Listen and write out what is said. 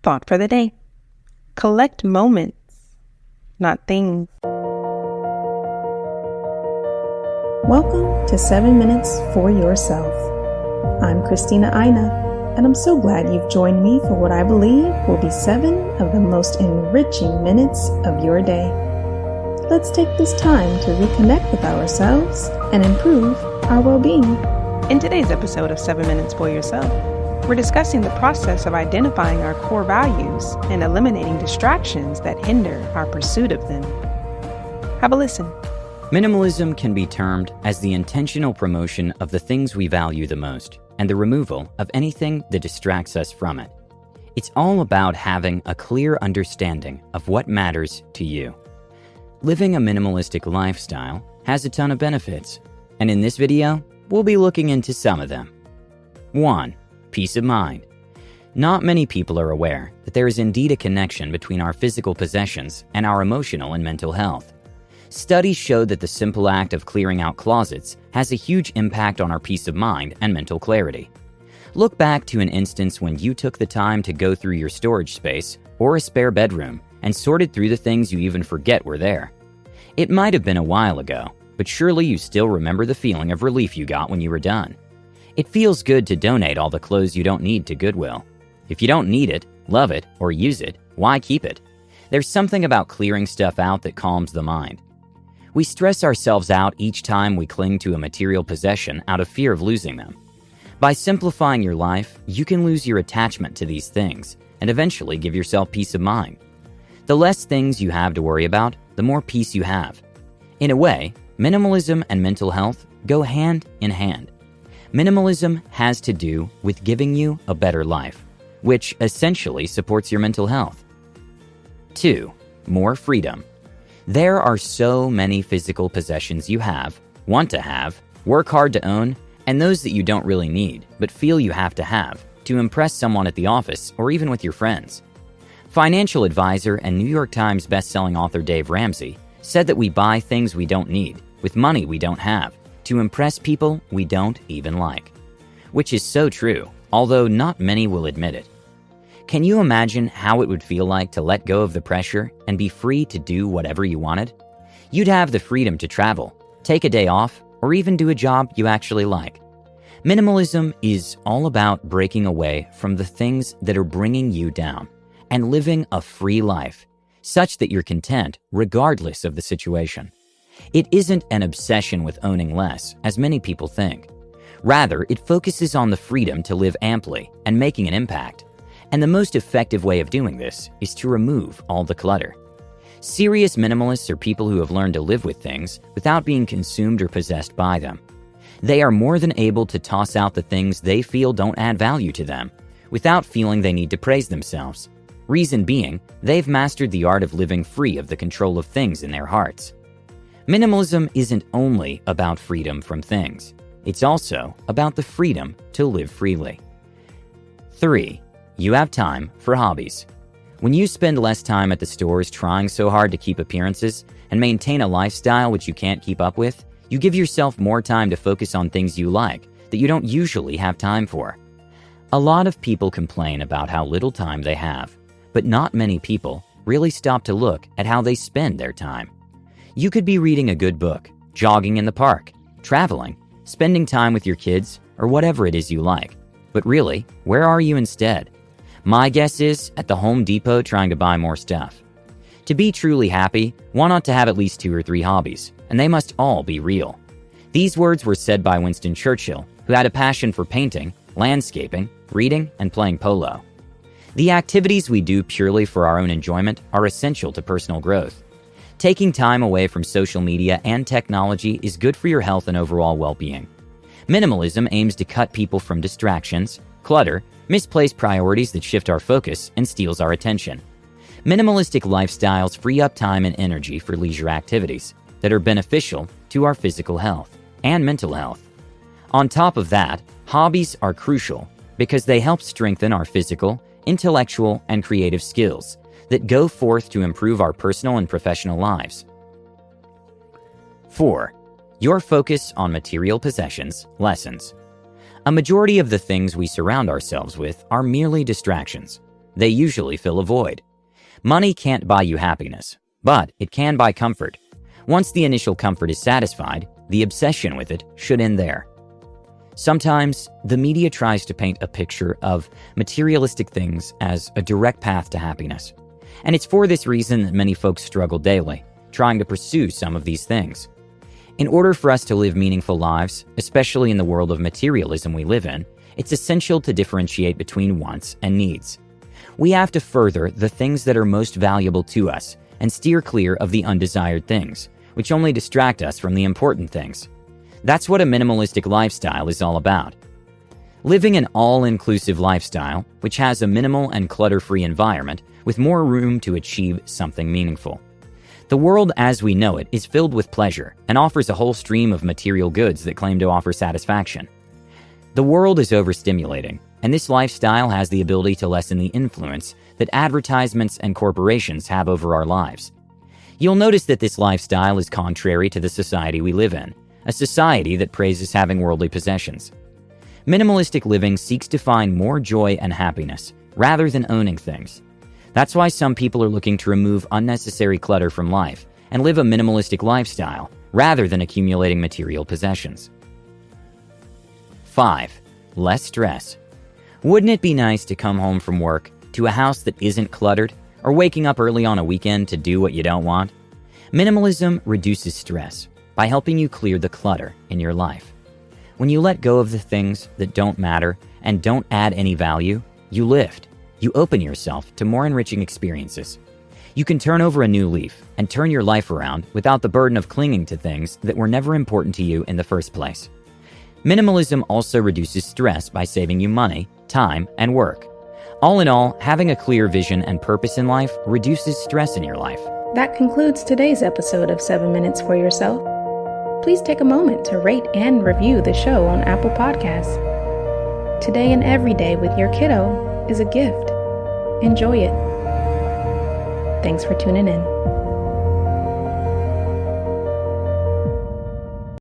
thought for the day. Collect moments, not things. Welcome to 7 Minutes for Yourself. I'm Christina Aina, and I'm so glad you've joined me for what I believe will be 7 of the most enriching minutes of your day. Let's take this time to reconnect with ourselves and improve our well-being. In today's episode of 7 Minutes for Yourself, we're discussing the process of identifying our core values and eliminating distractions that hinder our pursuit of them. Have a listen. Minimalism can be termed as the intentional promotion of the things we value the most and the removal of anything that distracts us from it. It's all about having a clear understanding of what matters to you. Living a minimalistic lifestyle has a ton of benefits, and in this video, we'll be looking into some of them. 1. Peace of mind. Not many people are aware that there is indeed a connection between our physical possessions and our emotional and mental health. Studies show that the simple act of clearing out closets has a huge impact on our peace of mind and mental clarity. Look back to an instance when you took the time to go through your storage space or a spare bedroom and sorted through the things you even forget were there. It might have been a while ago, but surely you still remember the feeling of relief you got when you were done. It feels good to donate all the clothes you don't need to Goodwill. If you don't need it, love it, or use it, why keep it? There's something about clearing stuff out that calms the mind. We stress ourselves out each time we cling to a material possession out of fear of losing them. By simplifying your life, you can lose your attachment to these things and eventually give yourself peace of mind. The less things you have to worry about, the more peace you have. In a way, minimalism and mental health go hand in hand. Minimalism has to do with giving you a better life, which essentially supports your mental health. 2. More freedom. There are so many physical possessions you have, want to have, work hard to own, and those that you don't really need, but feel you have to impress someone at the office or even with your friends. Financial advisor and New York Times bestselling author Dave Ramsey said that we buy things we don't need with money we don't have to impress people we don't even like. Which is so true, although not many will admit it. Can you imagine how it would feel like to let go of the pressure and be free to do whatever you wanted? You'd have the freedom to travel, take a day off, or even do a job you actually like. Minimalism is all about breaking away from the things that are bringing you down and living a free life, such that you're content regardless of the situation. It isn't an obsession with owning less, as many people think. Rather, it focuses on the freedom to live amply and making an impact. And the most effective way of doing this is to remove all the clutter. Serious minimalists are people who have learned to live with things without being consumed or possessed by them. They are more than able to toss out the things they feel don't add value to them, without feeling they need to praise themselves. Reason being, they've mastered the art of living free of the control of things in their hearts. Minimalism isn't only about freedom from things. It's also about the freedom to live freely. 3. You have time for hobbies. When you spend less time at the stores trying so hard to keep appearances and maintain a lifestyle which you can't keep up with, you give yourself more time to focus on things you like that you don't usually have time for. A lot of people complain about how little time they have, but not many people really stop to look at how they spend their time. You could be reading a good book, jogging in the park, traveling, spending time with your kids, or whatever it is you like. But really, where are you instead? My guess is at the Home Depot trying to buy more stuff. To be truly happy, one ought to have at least 2 or 3 hobbies, and they must all be real. These words were said by Winston Churchill, who had a passion for painting, landscaping, reading, and playing polo. The activities we do purely for our own enjoyment are essential to personal growth. Taking time away from social media and technology is good for your health and overall well-being. Minimalism aims to cut people from distractions, clutter, misplaced priorities that shift our focus and steals our attention. Minimalistic lifestyles free up time and energy for leisure activities that are beneficial to our physical health and mental health. On top of that, hobbies are crucial because they help strengthen our physical, intellectual, and creative skills that go forth to improve our personal and professional lives. 4. Your focus on material possessions lessens. A majority of the things we surround ourselves with are merely distractions. They usually fill a void. Money can't buy you happiness, but it can buy comfort. Once the initial comfort is satisfied, the obsession with it should end there. Sometimes, the media tries to paint a picture of materialistic things as a direct path to happiness. And it's for this reason that many folks struggle daily, trying to pursue some of these things. In order for us to live meaningful lives, especially in the world of materialism we live in, it's essential to differentiate between wants and needs. We have to further the things that are most valuable to us and steer clear of the undesired things, which only distract us from the important things. That's what a minimalistic lifestyle is all about. Living an all-inclusive lifestyle, which has a minimal and clutter-free environment with more room to achieve something meaningful. The world as we know it is filled with pleasure and offers a whole stream of material goods that claim to offer satisfaction. The world is overstimulating, and this lifestyle has the ability to lessen the influence that advertisements and corporations have over our lives. You'll notice that this lifestyle is contrary to the society we live in, a society that praises having worldly possessions. Minimalistic living seeks to find more joy and happiness, rather than owning things. That's why some people are looking to remove unnecessary clutter from life and live a minimalistic lifestyle, rather than accumulating material possessions. 5. Less stress. Wouldn't it be nice to come home from work to a house that isn't cluttered, or waking up early on a weekend to do what you don't want? Minimalism reduces stress by helping you clear the clutter in your life. When you let go of the things that don't matter and don't add any value, you lift. You open yourself to more enriching experiences. You can turn over a new leaf and turn your life around without the burden of clinging to things that were never important to you in the first place. Minimalism also reduces stress by saving you money, time, and work. All in all, having a clear vision and purpose in life reduces stress in your life. That concludes today's episode of 7 Minutes for Yourself. Please take a moment to rate and review the show on Apple Podcasts. Today and every day with your kiddo is a gift. Enjoy it. Thanks for tuning in.